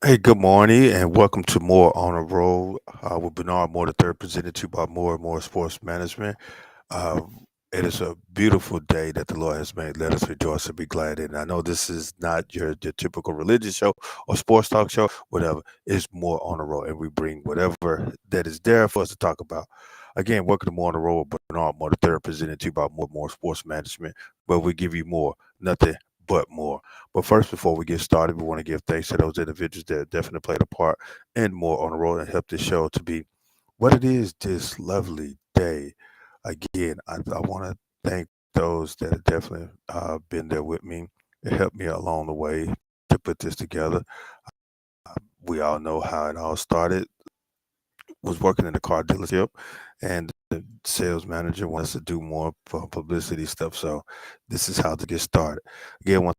Hey, good morning, and welcome to More on a Roll with Bernard Moore III, presented to you by More and More Sports Management. Uh, it is a beautiful day that the Lord has made. Let us rejoice and be glad in it. I know this is not your typical religious show or sports talk show, whatever. It's More on a Roll, and we bring whatever that is there for us to talk about. Again, welcome to More on a Roll with Bernard Moore III, presented to you by More and More Sports Management, where we give you more, nothing but more. But first, before we get started, we want to give thanks to those individuals that definitely played a part and more on the road and helped this show to be what it is this lovely day. Again, I want to thank those that have definitely been there with me and helped me along the way to put this together. We all know how it all started. Was working in the car dealership, and the sales manager wanted us to do more publicity stuff. So this is how to get started. Again, want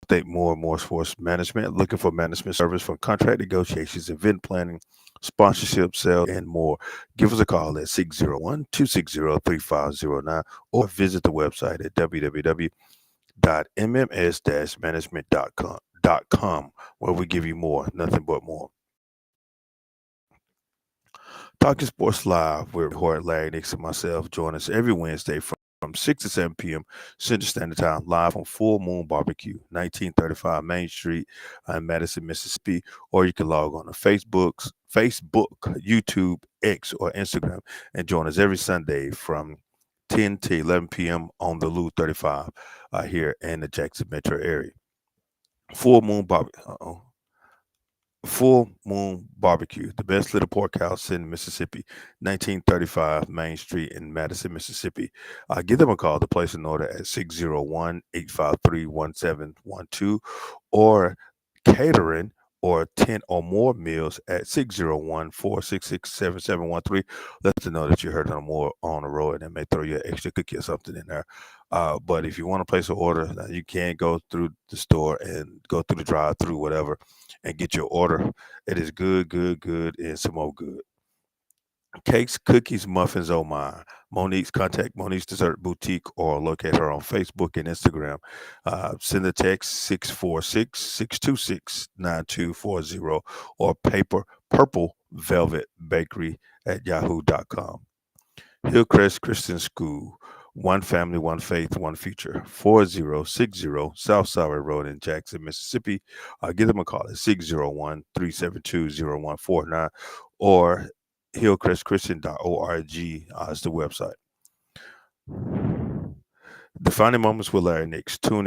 State More and More Sports Management, looking for management service from contract negotiations, event planning, sponsorship, sales, and more. Give us a call at 601-260-3509 or visit the website at www.mms-management.com, where we give you more, nothing but more. Talking Sports Live with Hort, Larry Nix, and myself. Join us every Wednesday from 6 to 7 p.m. Central Standard Time, live on Full Moon Barbecue, 1935 Main Street in Madison, Mississippi. Or you can log on to Facebook, YouTube, X, or Instagram and join us every Sunday from 10 to 11 p.m. on the Lou 35 here in the Jackson metro area. Full Moon Barbecue. Full Moon Barbecue, the best little porkhouse in Mississippi, 1935 Main Street in Madison, Mississippi. Give them a call to place an order at 601-853-1712 or catering or 10 or more meals at 601-466-7713. Let them know that you heard them more on the road and they may throw you an extra cookie or something in there. But if you want to place an order, you can go through the store and go through the drive through, whatever, and get your order. It is good, good, good, and some more good. Cakes, cookies, muffins, oh my. Monique's contact Monique's Dessert Boutique or locate her on Facebook and Instagram. Send a text 646-626-9240 or paper purple velvet bakery at yahoo.com. Hillcrest Christian School, One Family, One Faith, One Future, 4060 South Sauer Road in Jackson, Mississippi. Give them a call at 601-372-0149 or hillcrestchristian.org is the website. Defining Moments with Larry Nix. Tune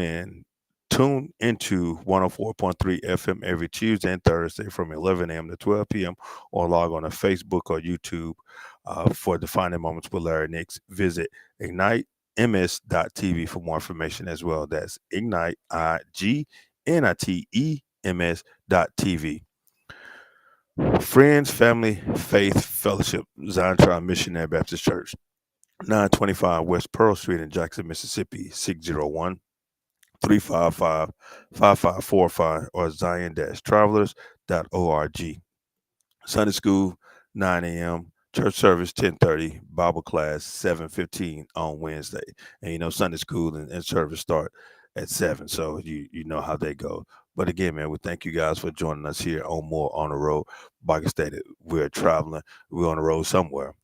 into 104.3 FM every Tuesday and Thursday from 11 a.m. to 12 p.m. or log on to Facebook or YouTube for Defining Moments with Larry Nix. Visit ignitems.tv for more information as well. That's Ignite, IGNITEMS.tv. Friends, Family, Faith, Fellowship, Zion Tribe Missionary Baptist Church, 925 West Pearl Street in Jackson, Mississippi, 601 355 5545 or zion-travelers.org. Sunday school, 9 a.m. Church service, 10:30. Bible class, 7:15 on Wednesday. And Sunday school and service start at 7. So you know how they go. But again, man, we thank you guys for joining us here on More on the Road. Like I stated, we're traveling. We're on the road somewhere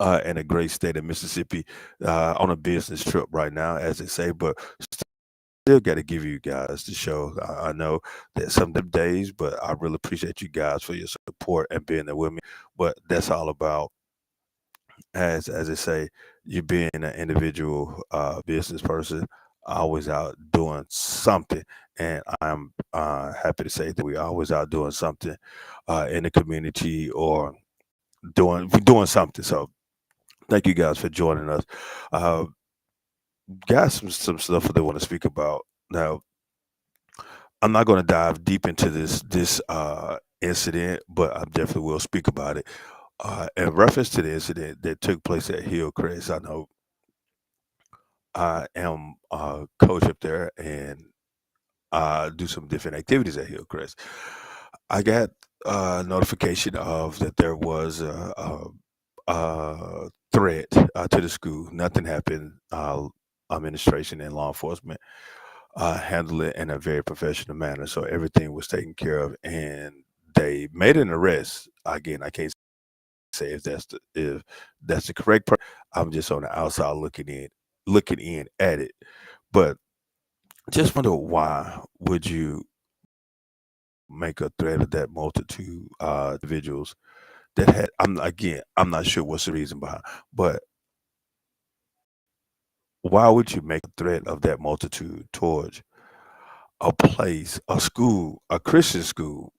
in a great state of Mississippi on a business trip right now, as they say. But still got to give you guys the show. I know that some days, but I really appreciate you guys for your support and being there with me. But that's all about, as they say, you being an individual business person, always out doing something. And I'm happy to say that we're always out doing something in the community or doing something. So thank you guys for joining us. Uh, got some stuff that they want to speak about now. I'm not going to dive deep into this incident, but I definitely will speak about it. In reference to the incident that took place at Hillcrest, I know I am a coach up there and do some different activities at Hillcrest. I got a notification of that there was a threat to the school. Nothing happened. Administration and law enforcement. handled it in a very professional manner. So everything was taken care of, and they made an arrest. Again, I can't say if that's the correct. I'm just on the outside looking in at it. But just wonder, why would you make a threat of that multitude individuals that had? I'm not sure what's the reason behind, but why would you make a threat of that multitude towards a place, a school, a Christian school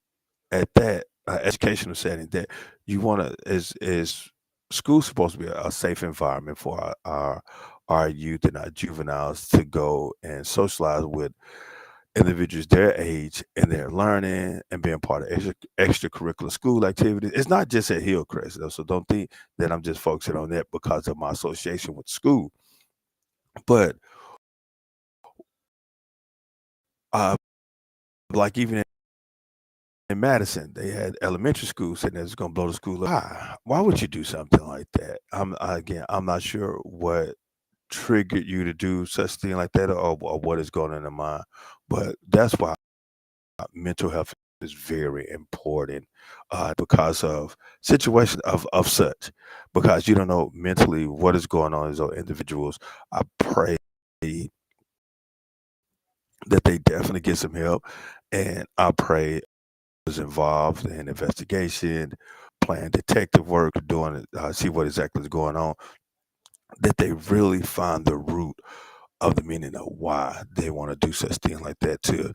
at that educational setting that you want to, is school supposed to be a safe environment for our youth and our juveniles to go and socialize with individuals their age, and they're learning and being part of extracurricular school activities. It's not just at Hillcrest, though, so don't think that I'm just focusing on that because of my association with school. But uh, like even in Madison, they had elementary school saying they was going to blow the school up. Why would you do something like that? I'm not sure what triggered you to do such thing like that, or what is going on in the mind. But that's why mental health is very important, because of situation of such, because you don't know mentally what is going on in those individuals. I pray that they definitely get some help, and I pray was involved in investigation, playing detective work, doing it, see what exactly is going on, that they really find the root of the meaning of why they want to do such thing like that to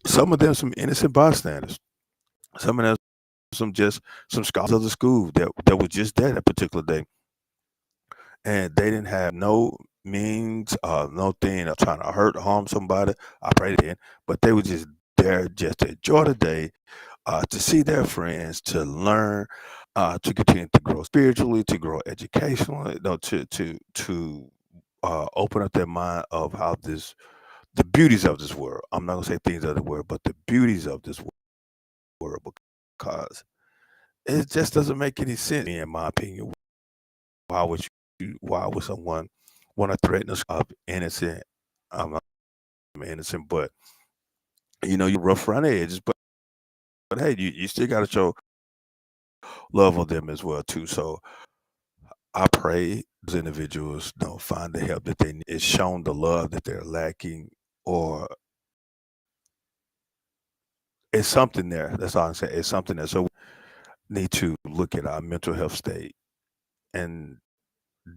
some of them, some innocent bystanders, some of them, some scholars of the school that was just there that particular day, and they didn't have no means, no thing of trying to hurt, harm somebody. I pray they didn't, but they were just there just to enjoy the day, to see their friends, to learn, to continue to grow spiritually, to grow educationally, no, to open up their mind of how the beauties of this world. I'm not gonna say things of the world, but the beauties of this world, because it just doesn't make any sense, in my opinion. Why would someone want to threaten us of innocent? I'm innocent, but you're rough around the edges. But hey, you still got to show love on them as well too. So I pray those individuals don't find the help that they need, is shown the love that they're lacking, or it's something there. That's all I'm saying. It's something there. So we need to look at our mental health state and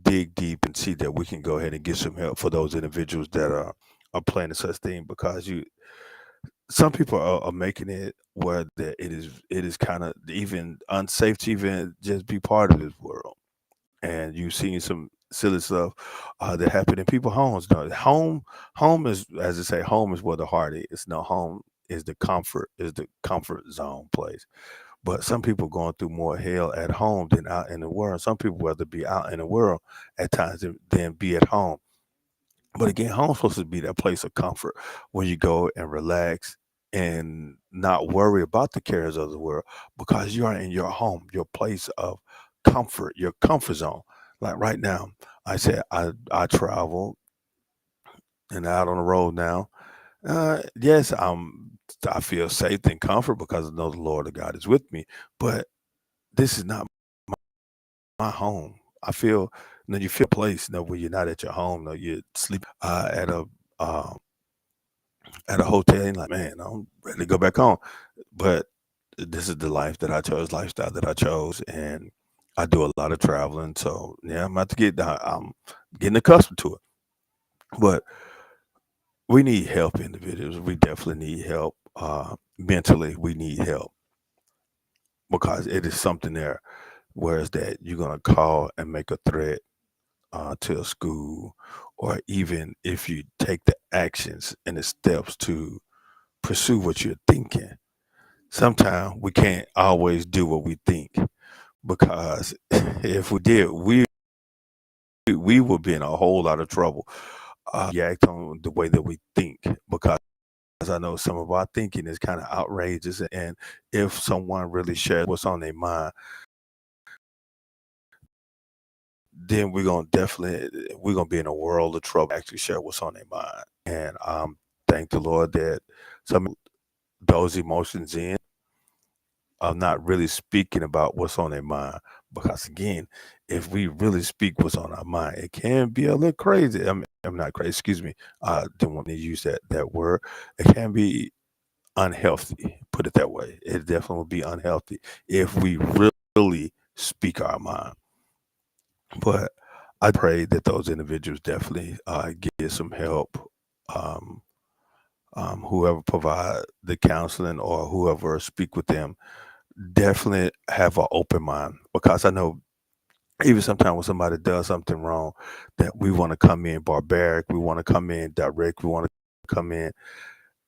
dig deep and see that we can go ahead and get some help for those individuals that are planning such thing, because you some people are making it where that it is kind of even unsafe to even just be part of this world. And you've seen some silly stuff that happen in people's homes. No, home is, as I say, home is where the heart is. No, home is the comfort zone place. But some people going through more hell at home than out in the world. Some people rather be out in the world at times than be at home. But again, home's supposed to be that place of comfort where you go and relax and not worry about the cares of the world, because you are in your home, your place of comfort, your comfort zone. Like right now, I said I travel and out on the road now. Yes, I feel safe and comfort because I know the Lord of God is with me. But this is not my home. I feel, you feel a place, where you're not at your home. No, you sleep uh, at a hotel, and like, man, I'm ready to go back home. But this is the life that I chose, lifestyle that I chose, and I do a lot of traveling. So yeah, I'm getting accustomed to it. But we need help, individuals. We definitely need help. Mentally, we need help, because it is something there. Whereas that you're gonna call and make a threat to a school, or even if you take the actions and the steps to pursue what you're thinking. Sometimes we can't always do what we think, because if we did, we would be in a whole lot of trouble. React on the way that we think, because I know some of our thinking is kind of outrageous, and if someone really shares what's on their mind, then we're gonna be in a world of trouble. Actually, share what's on their mind, and thank the Lord that some those emotions in are not really speaking about what's on their mind. Because again, if we really speak what's on our mind, it can be a little crazy. I'm not crazy, excuse me. I didn't want me to use that word. It can be unhealthy, put it that way. It definitely will be unhealthy if we really speak our mind. But I pray that those individuals definitely get some help. Um, Whoever provide the counseling or whoever speak with them, definitely have an open mind, because I know even sometimes when somebody does something wrong, that we want to come in barbaric, we want to come in direct, we want to come in,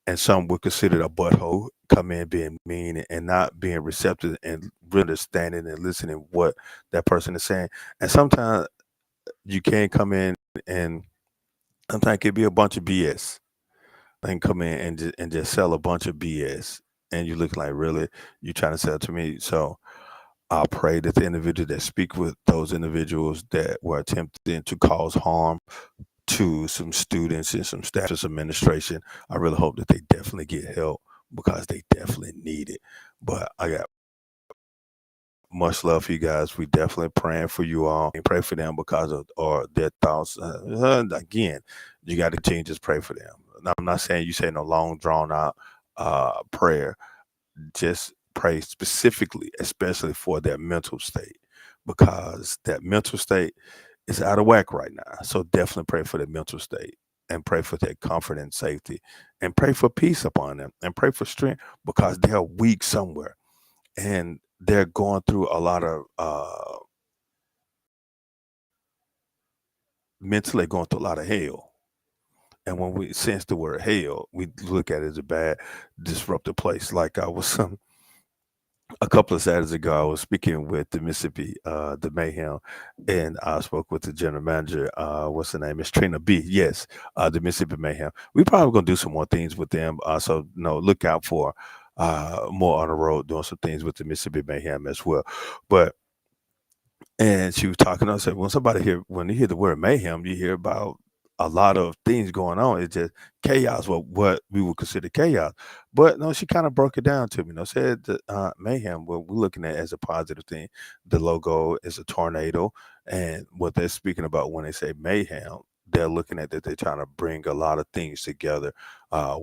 and some would consider a butthole, come in being mean and not being receptive and really understanding and listening what that person is saying. And sometimes you can come in, and sometimes it could be a bunch of BS. And come in and just sell a bunch of BS, and you look like, really, you trying to sell to me? So I pray that the individual that speak with those individuals that were attempting to cause harm to some students and some staff and some administration, I really hope that they definitely get help, because they definitely need it. But I got much love for you guys. We definitely praying for you all and pray for them because of or their thoughts. Again, you got to continue to just pray for them. Now, I'm not saying you say no long drawn out prayer. Just pray specifically, especially for their mental state, because that mental state is out of whack right now. So definitely pray for their mental state, and pray for their comfort and safety, and pray for peace upon them, and pray for strength, because they're weak somewhere, and they're going through a lot of mentally going through a lot of hell. And when we sense the word hell, we look at it as a bad, disruptive place. Like I was a couple of Saturdays ago, I was speaking with the Mississippi, the Mayhem, and I spoke with the general manager. What's her name? Miss Trina B. Yes, the Mississippi Mayhem. We probably gonna do some more things with them. So look out for more on the road, doing some things with the Mississippi Mayhem as well. But and she was talking. I said, when you hear the word mayhem, you hear about a lot of things going on. It's just chaos, what we would consider chaos. But no, she kind of broke it down to me. Said that mayhem, what we're looking at as a positive thing. The logo is a tornado, and what they're speaking about when they say mayhem, they're looking at that they're trying to bring a lot of things together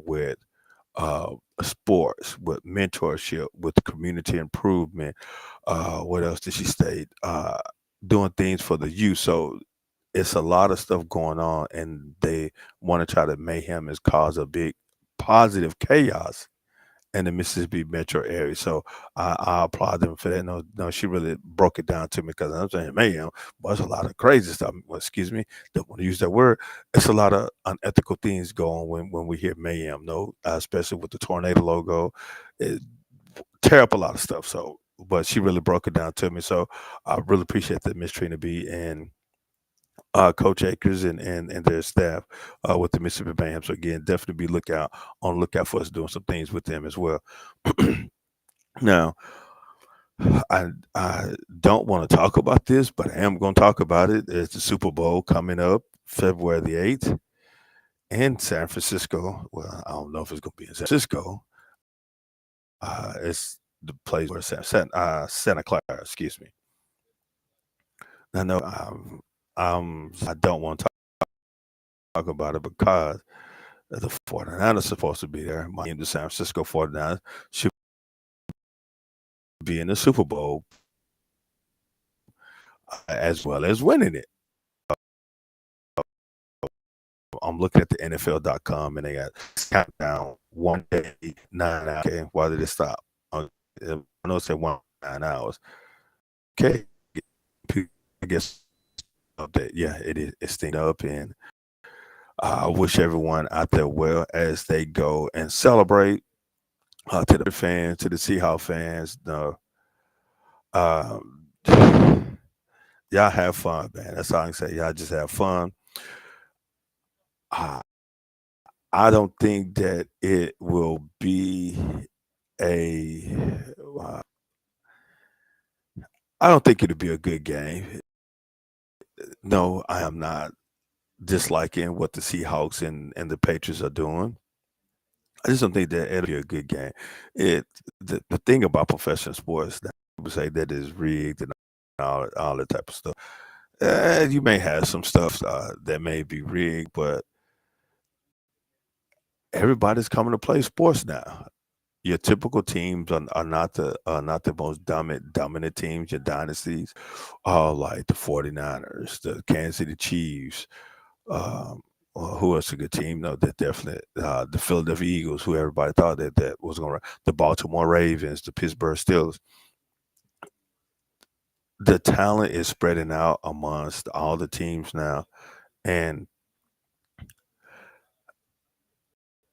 with sports, with mentorship, with community improvement. What else did she state? Doing things for the youth. So it's a lot of stuff going on, and they want to try to mayhem is cause a big positive chaos in the Mississippi metro area. So I applaud them for that. No, no, she really broke it down to me, because I'm saying mayhem, but it's a lot of crazy stuff. Well, excuse me, don't want to use that word. It's a lot of unethical things going when we hear mayhem. No, especially with the tornado logo. It, tear up a lot of stuff. So, but she really broke it down to me. So I really appreciate that, Miss Trina B and Coach Akers and their staff with the Mississippi Bam. So again, definitely be lookout for us doing some things with them as well. Now, I don't want to talk about this, but I am going to talk about it. It's the Super Bowl coming up February the 8th in San Francisco. Well, I don't know if it's going to be in San Francisco. It's the place where Santa Clara, excuse me. I know I don't want to talk about it, because the 49ers are supposed to be there. My team, the San Francisco 49ers, should be in the Super Bowl as well as winning it. I'm looking at the NFL.com, and they got countdown 1 day, 9 hours. Okay, why did it stop? I know it said 9 hours. Okay, I guess update. Yeah, it is. It's staying up, and I wish everyone out there well as they go and celebrate. To the fans, to the Seahawks fans, um, y'all have fun, man. That's all I can say. Y'all just have fun. I, I don't think that it will be a. Uh, I don't think it'll be a good game. No, I am not disliking what the Seahawks and the Patriots are doing. I just don't think that it'll be a good game. It the thing about professional sports that people say that is rigged and all that type of stuff. You may have some stuff that may be rigged, but everybody's coming to play sports now. Your typical teams are not the most dominant teams, your dynasties, like the 49ers, the Kansas City Chiefs, who else a good team? No, that definitely the Philadelphia Eagles, who everybody thought that was going to, the Baltimore Ravens, the Pittsburgh Steelers. The talent is spreading out amongst all the teams now, and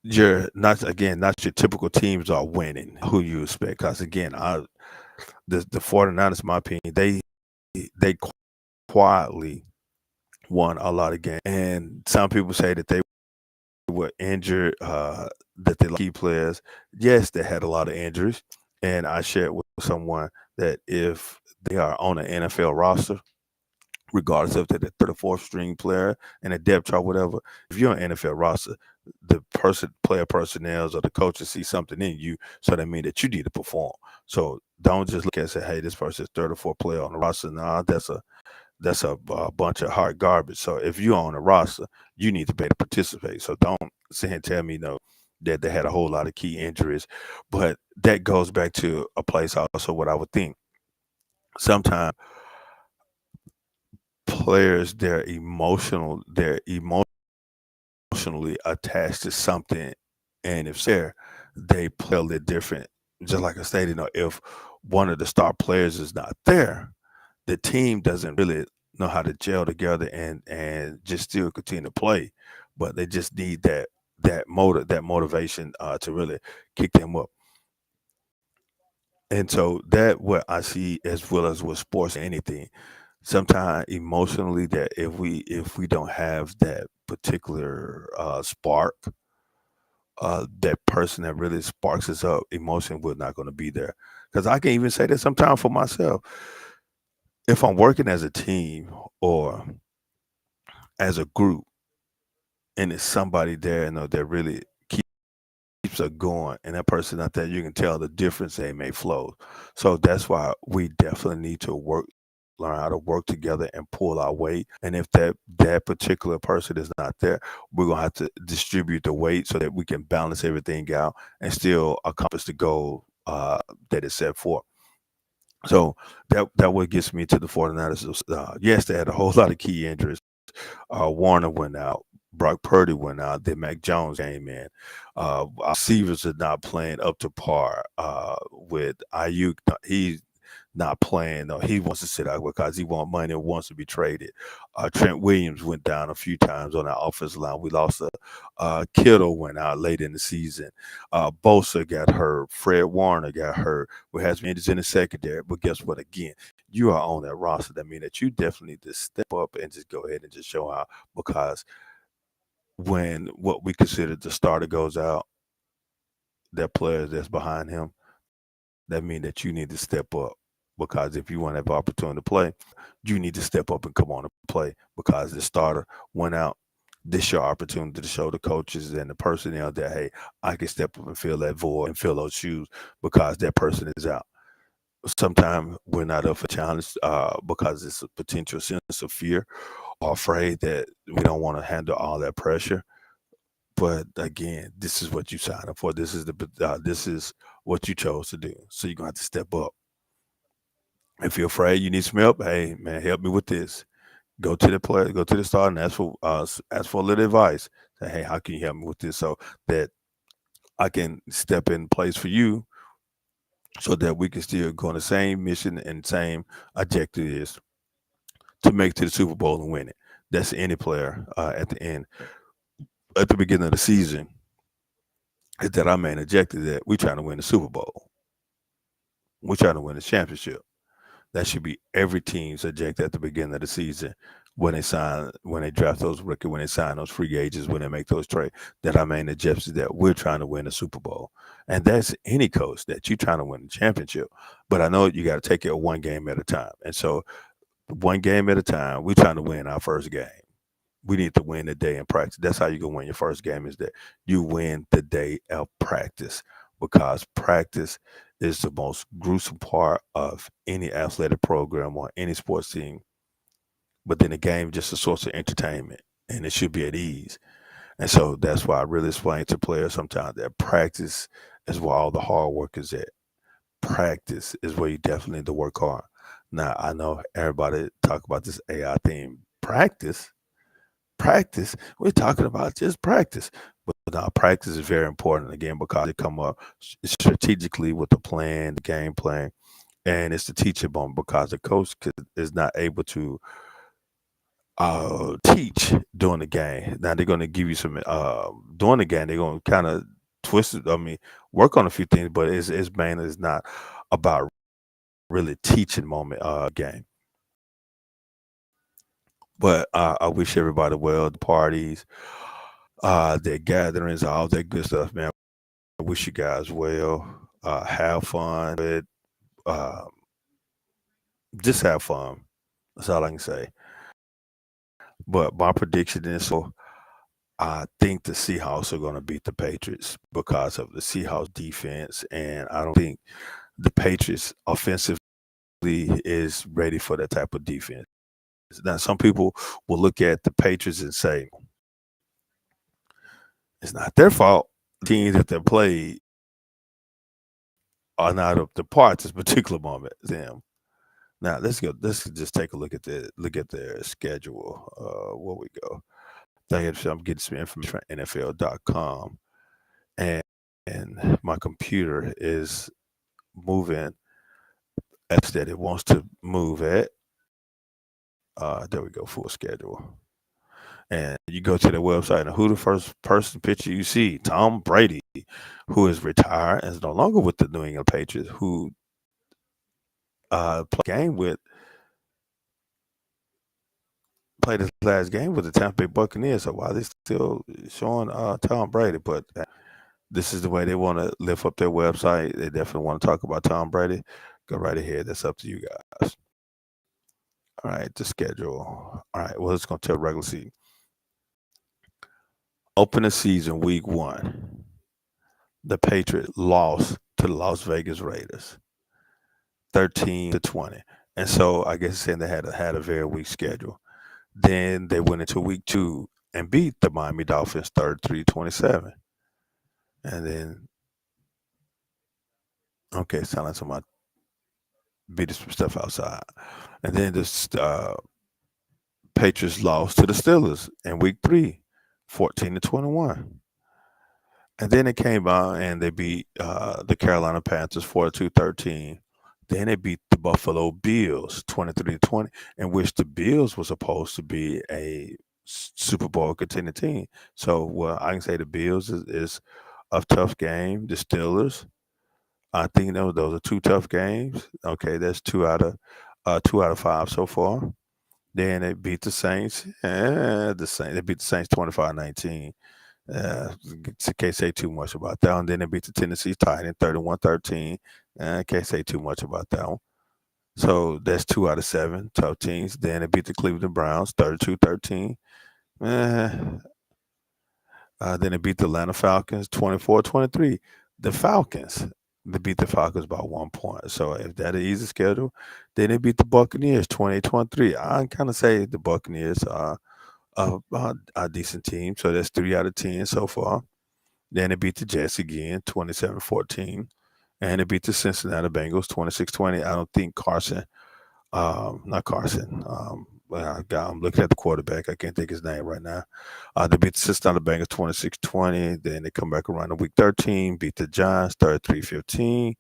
you're not your typical teams are winning. Who you expect? Because again, the 49ers, in my opinion, they quietly won a lot of games, and some people say that they were injured, that they lost key players. Yes, they had a lot of injuries, and I shared with someone that if they are on an NFL roster, regardless of they're the third or fourth string player in a depth chart, whatever, if you're on an NFL roster, the player personnel or the coaches see something in you, so that means that you need to perform. So don't just look at and say, "Hey, this person's third or fourth player on the roster." Nah, that's a bunch of hard garbage. So if you're on a roster, you need to be able to participate. So don't sit here and tell me no that they had a whole lot of key injuries. But that goes back to a place also what I would think. Sometimes players they're emotionally attached to something, and if there, they play a little different. Just like I stated, if one of the star players is not there, the team doesn't really know how to gel together and just still continue to play, but they just need that motivation to really kick them up. And so that what I see as well as with sports or anything. Sometimes emotionally, that if we don't have that particular spark, that person that really sparks us up, emotion, we're not going to be there. Because I can even say that sometimes for myself, if I'm working as a team or as a group, and it's somebody there, that really keeps us going, and that person out there, you can tell the difference they may flow. So that's why we definitely need to learn how to work together and pull our weight. And if that particular person is not there, we're gonna have to distribute the weight so that we can balance everything out and still accomplish the goal that is set forth. So that what gets me to the 49ers. Yes, they had a whole lot of key injuries. Warner went out. Brock Purdy went out. Then Mac Jones came in. Our receivers are not playing up to par. With Ayuk, he's not playing. No, he wants to sit out because he wants money and wants to be traded. Trent Williams went down a few times on our offensive line. We lost a Kittle went out late in the season. Bosa got hurt. Fred Warner got hurt. We had some injuries in the secondary. But guess what? Again, you are on that roster. That means that you definitely need to step up and just go ahead and just show out, because when what we consider the starter goes out, that player that's behind him, that means that you need to step up, because if you want to have opportunity to play, you need to step up and come on and play, because the starter went out. This your opportunity to show the coaches and the personnel that, hey, I can step up and fill that void and fill those shoes, because that person is out. Sometimes we're not up for challenge because it's a potential sense of fear or afraid that we don't want to handle all that pressure. But again, this is what you signed up for. This is what you chose to do. So you're gonna have to step up. If you're afraid, you need some help. Hey man, help me with this. Go to the player, go to the star, and ask for a little advice. Say, hey, how can you help me with this so that I can step in place for you, so that we can still go on the same mission and same objective is to make it to the Super Bowl and win it. That's any player at the end, at the beginning of the season, is that our main objective, that we're trying to win the Super Bowl. We're trying to win the championship. That should be every team's objective at the beginning of the season, when they draft those rookies, when they sign those free agents, when they make those trades. That our main objective is that we're trying to win the Super Bowl, and that's any coach, that you're trying to win the championship. But I know you got to take it one game at a time, and so one game at a time, we're trying to win our first game. We need to win the day in practice. That's how you can win your first game is that you win the day of practice because practice is the most gruesome part of any athletic program or any sports team. But then the game is just a source of entertainment and it should be at ease. And so that's why I really explain to players sometimes that practice is where all the hard work is at. Practice is where you definitely need to work hard. Now I know everybody talk about this AI thing. Practice. We're talking about just practice. But now practice is very important again because it come up strategically with the plan, the game plan, and it's the teaching moment because the is not able to teach during the game. Now they're going to give you some during the game. They're going to kind of twist it. I mean, work on a few things, but it's mainly it's not about really teaching moment game. But I wish everybody well. The parties, their gatherings, all that good stuff, man. I wish you guys well. Have fun. But, uh, just have fun. That's all I can say. But my prediction is so I think the Seahawks are going to beat the Patriots because of the Seahawks defense, and I don't think the Patriots offensively is ready for that type of defense. Now, some people will look at the Patriots and say it's not their fault. The teams that they played are not up to par at this particular moment. Them. Now let's go. Let's just take a look at their schedule. Where we go. I'm getting some information from NFL.com, and my computer is moving as that it wants to move at. There we go. Full schedule. And you go to the website, and who the first person picture you see? Tom Brady, who is retired and is no longer with the New England Patriots, who played his last game with the Tampa Bay Buccaneers. So why they still showing Tom Brady? But this is the way they want to lift up their website. They definitely want to talk about Tom Brady. Go right ahead. That's up to you guys. All right, the schedule. All right, well, it's going to tell regular season. Open the season week 1. The Patriots lost to the Las Vegas Raiders, 13-20, and so I guess saying they had a very weak schedule. Then they went into week 2 and beat the Miami Dolphins 33-27, and then okay, sound like somebody beat some stuff outside, and then the Patriots lost to the Steelers in week 3, 14-21. And then it came out and they beat the Carolina Panthers 42-13. Then they beat the Buffalo Bills 23-20, in which the Bills were supposed to be a Super Bowl contending team. So, well, I can say the Bills is a tough game. The Steelers, I think those are 2 tough games. Okay, that's 2 out of 5 so far. Then they beat the Saints. They beat the Saints 25-19. Can't say too much about that one. Then they beat the Tennessee Titans 31-13. Can't say too much about that one. So that's 2 out of 7 tough teams. Then they beat the Cleveland Browns 32-13. Then they beat the Atlanta Falcons 24-23. The Falcons, they beat the Falcons by 1 point. So if that is easy schedule, then they beat the Buccaneers 28-23. I kind of say the Buccaneers are a decent team. So that's 3 out of 10 so far. Then they beat the Jets again, 27-14. And they beat the Cincinnati Bengals 26-20. I don't think not Carson. I'm looking at the quarterback. I can't think his name right now. They beat the Cincinnati Bengals 26-20. Then they come back around to week 13, beat the Giants 33-15.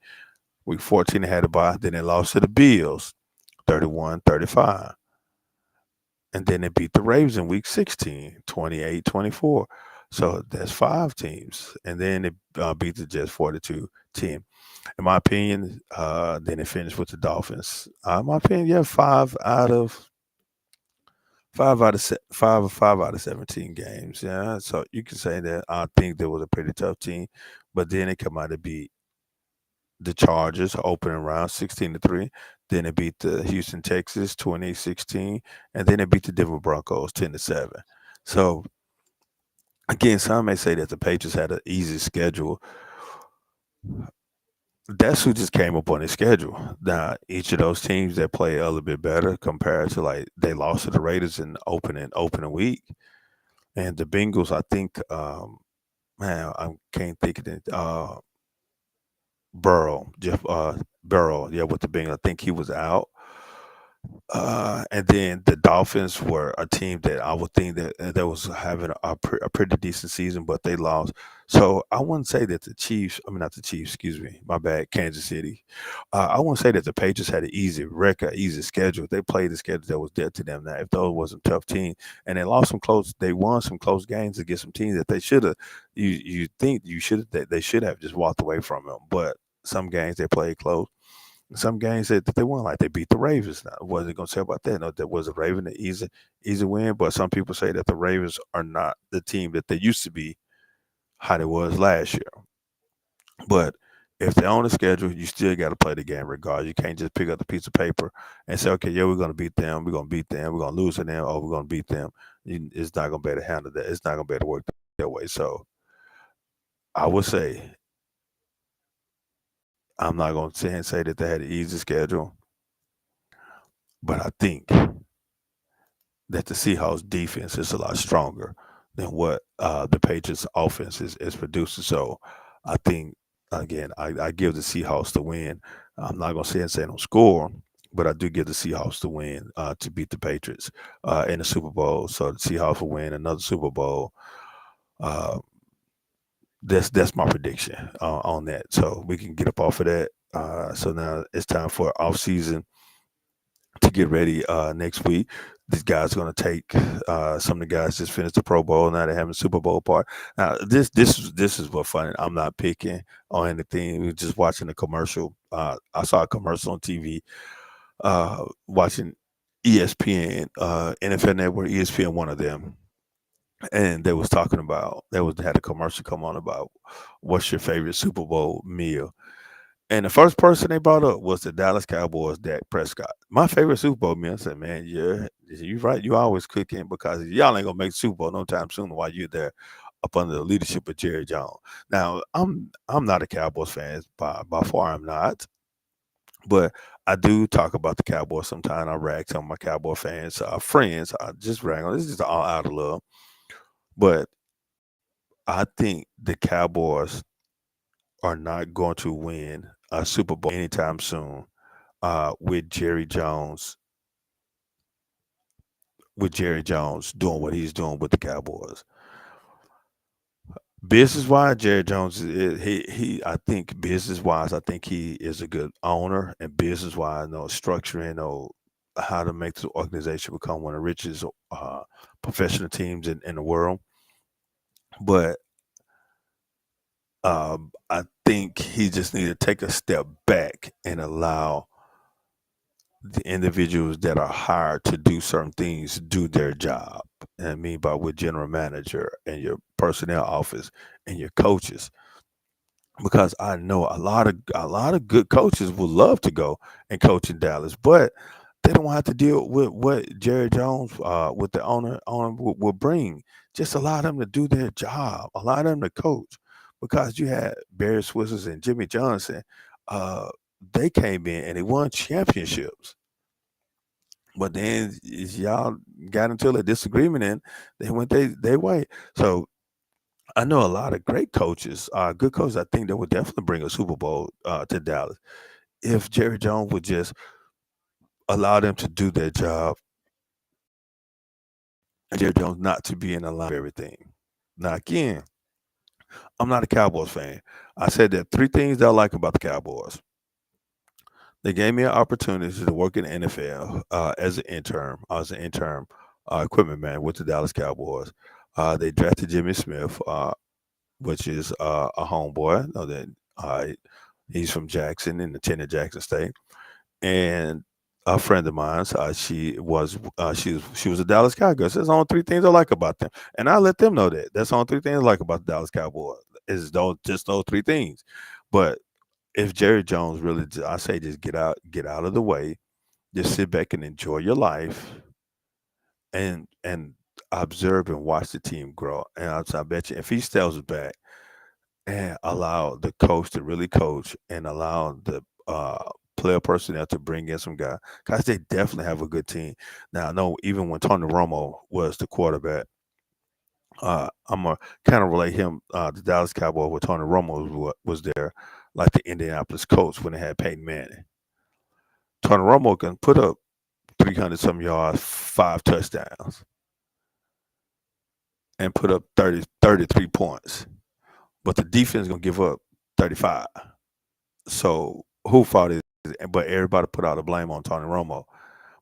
Week 14, they had a bye. Then they lost to the Bills 31-35. And then they beat the Ravens in week 16, 28-24. So that's 5 teams. And then they beat the Jets 42-10. In my opinion, then they finished with the Dolphins. In my opinion, yeah, 5 out of 17 games. Yeah, so you can say that I think there was a pretty tough team, but then they come out to beat the Chargers opening round 16-3. Then they beat the Houston Texans 28-16, and then they beat the Denver Broncos 10-7. So again, some may say that the Patriots had an easy schedule. That's who just came up on his schedule. Now, each of those teams that play a little bit better compared to like they lost to the Raiders in opening week, and the Bengals. I think, man, I can't think of it. Burrow, Jeff Burrow, yeah, with the Bengals. I think he was out. And then the Dolphins were a team that I would think that was having a pretty decent season, but they lost. So I wouldn't say that the Chiefs, I mean, not the Chiefs, excuse me, my bad, Kansas City. I wouldn't say that the Patriots had an easy record, easy schedule. They played the schedule that was dead to them. Now, if those was a tough team and they lost some close, they won some close games against some teams that they should have, you think you should that they should have just walked away from them. But some games they played close. Some games that they won, like they beat the Ravens. Now, what are they gonna say about that? No, that was a Raven an easy win, but some people say that the Ravens are not the team that they used to be, how they was last year. But if they're on the schedule, you still got to play the game regardless. You can't just pick up the piece of paper and say, okay, yeah, we're gonna beat them, we're gonna beat them, we're gonna lose to them, or we're gonna beat them. It's not gonna be able to handle that. It's not gonna be able to work that way. So I would say I'm not gonna say that they had an easy schedule, but I think that the Seahawks defense is a lot stronger than what the Patriots offense is producing. So I think again, I give the Seahawks the win. I'm not gonna say no score, but I do give the Seahawks the win to beat the Patriots in the Super Bowl. So the Seahawks will win another Super Bowl. Uh, that's my prediction on that. So we can get up off of that. So now it's time for off season to get ready next week. These guys are going to take some of the guys just finished the Pro Bowl. Now they're having Super Bowl part. Now this is what funny. I'm not picking on anything. We're just watching a commercial. I saw a commercial on TV. Watching ESPN, NFL Network, ESPN, one of them, and they was talking about they was had a commercial come on about what's your favorite Super Bowl meal. And the first person they brought up was the Dallas Cowboys, Dak Prescott. My favorite Super Bowl meal. I said, man, yeah, you right. You always cooking because y'all ain't gonna make Super Bowl no time soon while you're there up under the leadership of Jerry Jones. Now, I'm not a Cowboys fan by far. I'm not, but I do talk about the Cowboys sometimes. I rag some of my Cowboy fans, friends. I just rag on. This is all out of love, but I think the Cowboys are not going to win a Super Bowl anytime soon with Jerry Jones doing what he's doing with the Cowboys. Business wise, Jerry Jones he I think business wise, I think he is a good owner and business wise, structuring how to make the organization become one of the richest professional teams in the world. But I think he just need to take a step back and allow the individuals that are hired to do certain things do their job. And I mean by with general manager and your personnel office and your coaches. Because I know a lot of good coaches would love to go and coach in Dallas, but they don't have to deal with what Jerry Jones, with the owner will bring. Just allow them to do their job. Allow them to coach. Because you had Barry Swizzers and Jimmy Johnson, uh, they came in and they won championships. But then y'all got into a disagreement and they went they way. So I know a lot of great coaches, good coaches. I think that would definitely bring a Super Bowl to Dallas if Jerry Jones would just allow them to do their job and Jerry Jones not to be in the line of everything. Now again, I'm not a Cowboys fan. I said there are three things that I like about the Cowboys. They gave me an opportunity to work in the NFL as an intern. I was an intern equipment man with the Dallas Cowboys. They drafted Jimmy Smith, which is a homeboy. Know that uh, he's from Jackson in the attended Jackson State, and a friend of mine. She was a Dallas Cowboy. So there's only three things I like about them, and I let them know that. That's the only three things I like about the Dallas Cowboys. Is those just those three things. But if Jerry Jones really, I say, just get out of the way, just sit back and enjoy your life, and observe and watch the team grow. And I bet you if he steps back and allow the coach to really coach and allow the player personnel to bring in some guys, they definitely have a good team. Now, I know even when Tony Romo was the quarterback, I'm gonna kind of relate him, the Dallas Cowboys, with Tony Romo was there, like the Indianapolis Colts when they had Peyton Manning. Tony Romo can put up 300 some yards, 5 touchdowns, and put up 33 points, but the defense gonna give up 35. So who fault is it? But everybody put all the blame on Tony Romo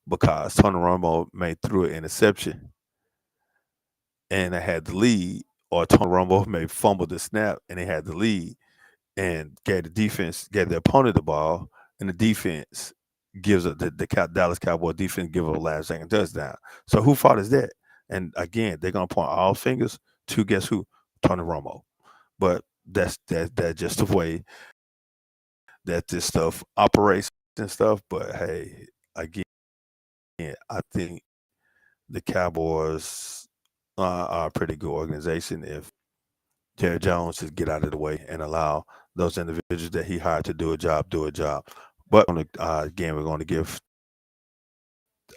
because Tony Romo made threw an interception and they had the lead, or Tony Romo may fumble the snap and they had the lead and gave the opponent the ball, and the defense gives up Dallas Cowboy defense give up a last second touchdown. So who fault is that? And again, they're gonna point all fingers to guess who? Tony Romo. But that's just the way that this stuff operates and stuff. But hey, again, I think the Cowboys are a pretty good organization if Jerry Jones just get out of the way and allow those individuals that he hired to do a job. But again, we're going to give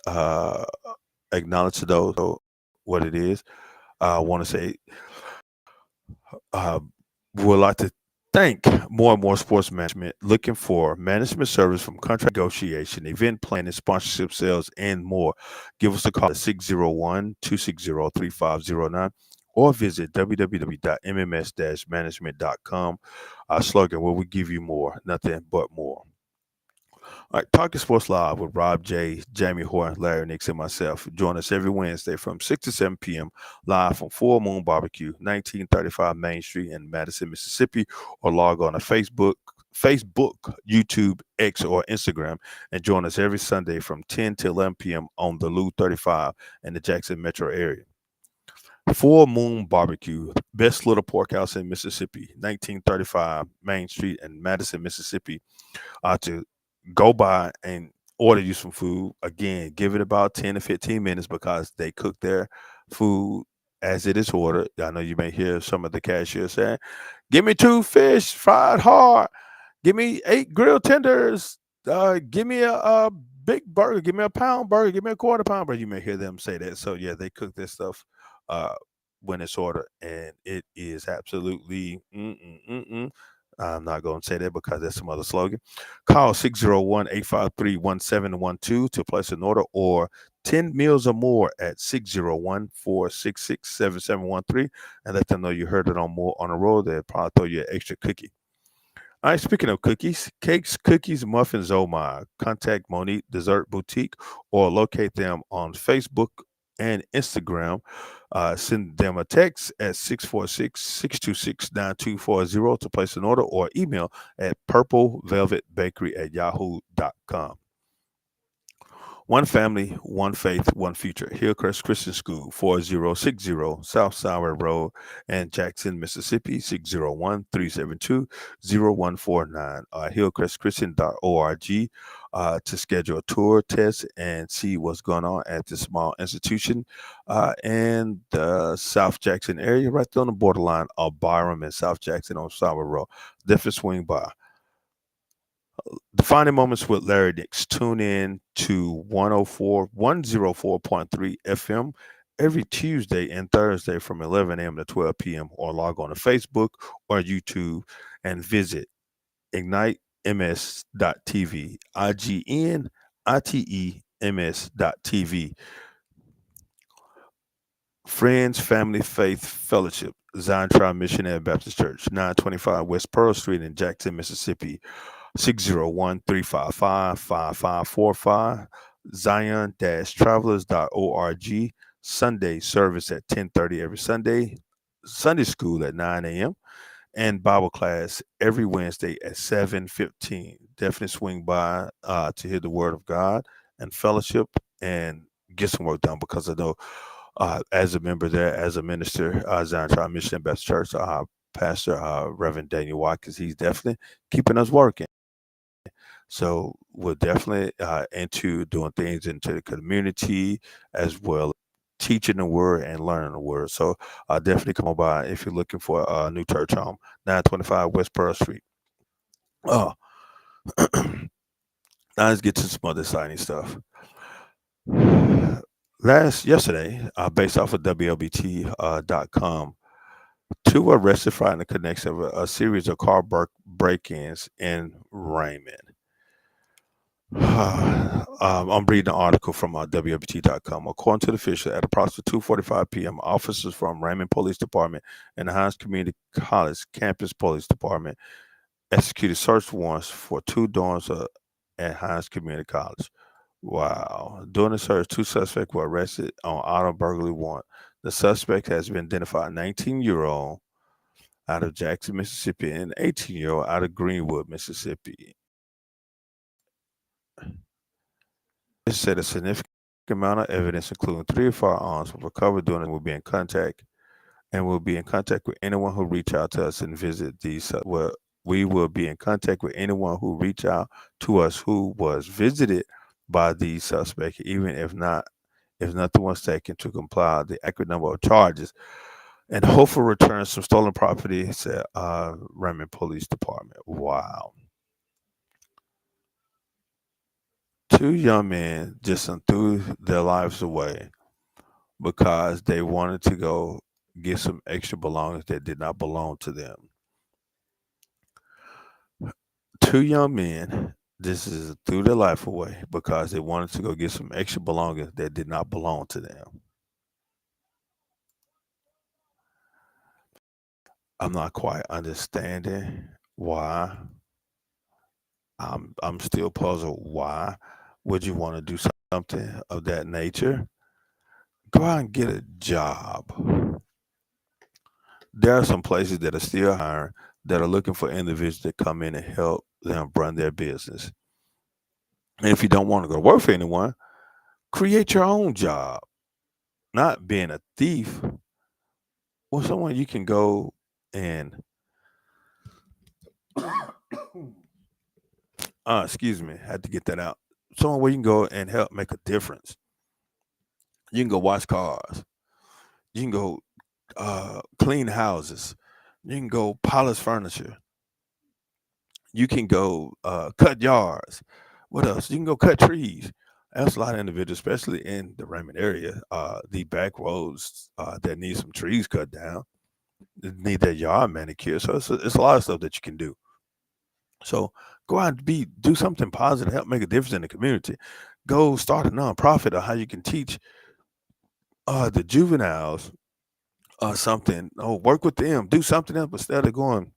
uh, acknowledge to those what it is. I want to say uh, we would like to thank More and More Sports Management, looking for management service from contract negotiation, event planning, sponsorship sales, and more. Give us a call at 601-260-3509 or visit www.mms-management.com. Our slogan, where we give you more, nothing but more. All right, Talking Sports Live with Rob J, Jamie Horn, Larry Nix, and myself. Join us every Wednesday from 6 to 7 p.m. live from Full Moon Barbecue, 1935 Main Street in Madison, Mississippi, or log on to Facebook, YouTube, X, or Instagram, and join us every Sunday from 10 to 11 p.m. on the Lou 35 in the Jackson metro area. Full Moon Barbecue, best little pork house in Mississippi, 1935 Main Street in Madison, Mississippi. To go by and order you some food. Again, give it about 10 to 15 minutes because they cook their food as it is ordered. I know you may hear some of the cashiers saying, "Give me 2 fish fried hard. Give me 8 grilled tenders. Give me a big burger. Give me a pound burger. Give me a quarter pound burger." You may hear them say that. So yeah, they cook this stuff uh, when it's ordered, and it is absolutely mm-mm. I'm not going to say that because that's some other slogan. Call 601-853-1712 to place an order, or 10 meals or more at 601-466-7713, and let them know you heard it on More on the Road. They'll probably throw you an extra cookie. All right, speaking of cookies, cakes, cookies, muffins, oh my. Contact Monique Dessert Boutique or locate them on Facebook and Instagram. Send them a text at 646-626-9240 to place an order, or email at purplevelvetbakery@yahoo.com. One family, one faith, one future. Hillcrest Christian School, 4060 South Sour Road in Jackson, Mississippi, 601-372-0149. Hillcrestchristian.org to schedule a tour, test, and see what's going on at this small institution in the South Jackson area, right there on the borderline of Byram and South Jackson on Sour Road. Definitely swing by. Defining Moments with Larry Nix. Tune in to 104.3 FM every Tuesday and Thursday from 11 a.m. to 12 p.m. or log on to Facebook or YouTube and visit ignitems.tv, IGNITEMS.tv. Friends, Family, Faith, Fellowship, Zion Tribe Missionary Baptist Church, 925 West Pearl Street in Jackson, Mississippi, 601-355-5545, zion-travelers.org. Sunday service at 10:30 every Sunday, Sunday school at 9 a.m., and Bible class every Wednesday at 7:15. Definitely swing by to hear the word of God and fellowship and get some work done, because I know as a member there, as a minister, Zion Tribe Mission Baptist Church, Pastor Reverend Daniel Watkins, he's definitely keeping us working. So we're definitely into doing things into the community as well teaching the word and learning the word. So definitely come on by if you're looking for a new church home, 925 West Pearl Street. Oh, now let's get to some other exciting stuff. Yesterday, based off of WLBT.com, two were arrested for in the connection of a series of car break-ins in Raymond. I'm reading an article from WLBT.com. According to the official, at approximately 2:45 p.m., officers from Raymond Police Department and the Hines Community College Campus Police Department executed search warrants for two dorms at Hines Community College. Wow. During the search, two suspects were arrested on auto burglary warrant. The suspect has been identified 19-year-old out of Jackson, Mississippi, and 18-year-old out of Greenwood, Mississippi. It said a significant amount of evidence, including 3 firearms, were recovered during and will be in contact with anyone who reach out to us and visit these. We will be in contact with anyone who reach out to us who was visited by these suspects, even if nothing was taken to comply with the accurate number of charges, and hopefully return some stolen property, said Raymond Police Department. Wow. Two young men just threw their lives away because they wanted to go get some extra belongings that did not belong to them. Two young men threw their life away because they wanted to go get some extra belongings that did not belong to them. I'm not quite understanding why. I'm still puzzled. Why would you want to do something of that nature? Go out and get a job. There are some places that are still hiring that are looking for individuals to come in and help them run their business. And if you don't want to go to work for anyone, create your own job. Not being a thief, or someone you can go and excuse me, had to get that out. Someone where you can go and help make a difference. You can go wash cars. You can go clean houses. You can go polish furniture. You can go cut yards. What else? You can go cut trees. That's a lot of individuals, especially in the Raymond area, the back roads that need some trees cut down, need their yard manicured. So it's a lot of stuff that you can do. So go out and do something positive, help make a difference in the community. Go start a nonprofit or how you can teach the juveniles something. Oh, work with them, do something else instead of going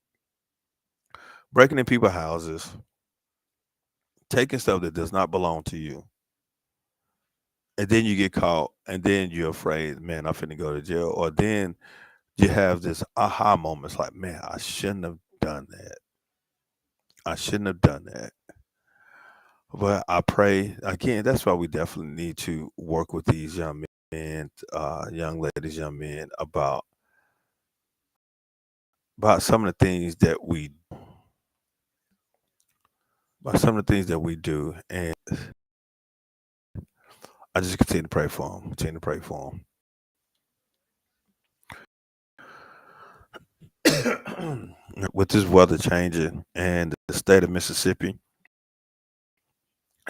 breaking in people's houses, taking stuff that does not belong to you. And then you get caught, and then you're afraid, man, I'm finna go to jail. Or then you have this aha moments like, man, I shouldn't have done that. I shouldn't have done that. But I pray again. That's why we definitely need to work with these young men, young ladies, young men about some of the things that we do, and I just continue to pray for them. Continue to pray for them. With this weather changing and the state of Mississippi,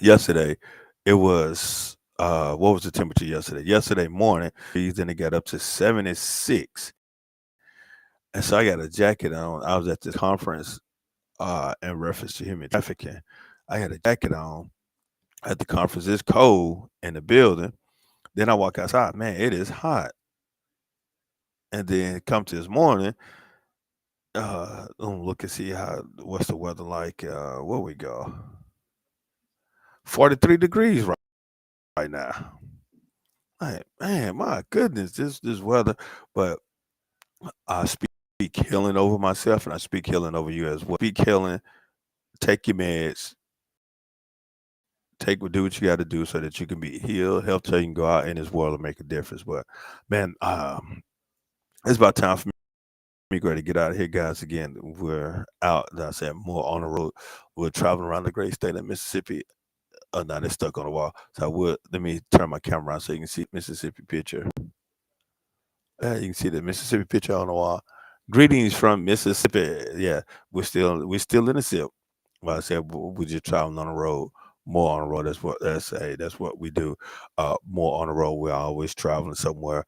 yesterday it was what was the temperature yesterday? Yesterday morning, then it got up to 76. And so I got a jacket on. I was at this conference in reference to human trafficking. I had a jacket on at the conference. It's cold in the building. Then I walk outside. Man, it is hot. And then come to this morning, look and see what's the weather like. Where we go? 43 degrees right now. Like, man, my goodness, this weather. But I speak healing over myself, and I speak healing over you as well. Speak healing. Take your meds. Do what you got to do so that you can be healed, health, so you can go out in this world and make a difference. But man, it's about time for me to get out of here, guys. Again, we're out. As I said, more on the road. We're traveling around the great state of Mississippi. Oh no, they're stuck on the wall. So I would let me turn my camera around so you can see Mississippi picture. You can see the Mississippi picture on the wall. Greetings from Mississippi. Yeah, we're still in the SIP. Well, I said we just traveling on the road, more on the road. That's what we do. More on the road. We're always traveling somewhere.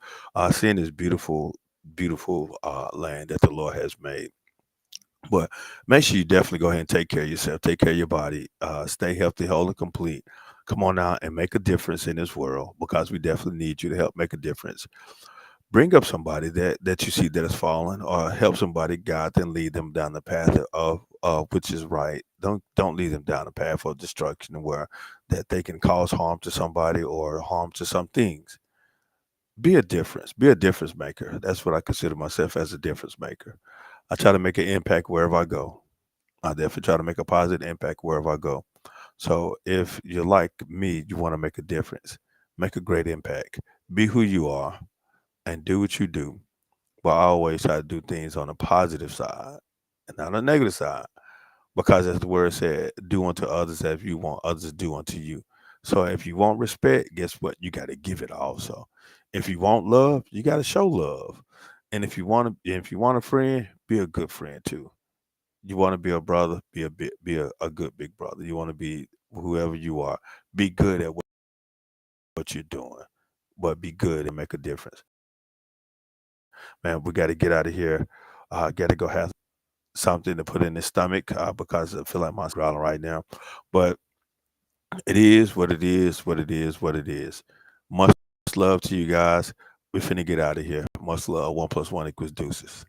Seeing this beautiful land that the Lord has made. But make sure you definitely go ahead and take care of yourself. Take care of your body. Stay healthy, whole, and complete. Come on out and make a difference in this world because we definitely need you to help make a difference. Bring up somebody that you see that is fallen, or help somebody, God, then lead them down the path of which is right. Don't lead them down the path of destruction where that they can cause harm to somebody or harm to some things. Be a difference. Be a difference maker. That's what I consider myself, as a difference maker. I try to make an impact wherever I go. I definitely try to make a positive impact wherever I go. So if you're like me, you want to make a difference, make a great impact, be who you are, and do what you do. But I always try to do things on a positive side and not a negative side, because as the word said, do unto others as you want others to do unto you. So if you want respect, guess what? You got to give it also. If you want love, you got to show love. And if you want a friend, be a good friend too. You want to be a brother, be a good big brother. You want to be whoever you are, be good at what you're doing, but be good and make a difference. Man, we got to get out of here. Got to go have something to put in his stomach, because I feel like my growling right now. But it is what it is, what it is, what it is. Much love to you guys. We finna get out of here. Much love. 1 + 1 = deuces.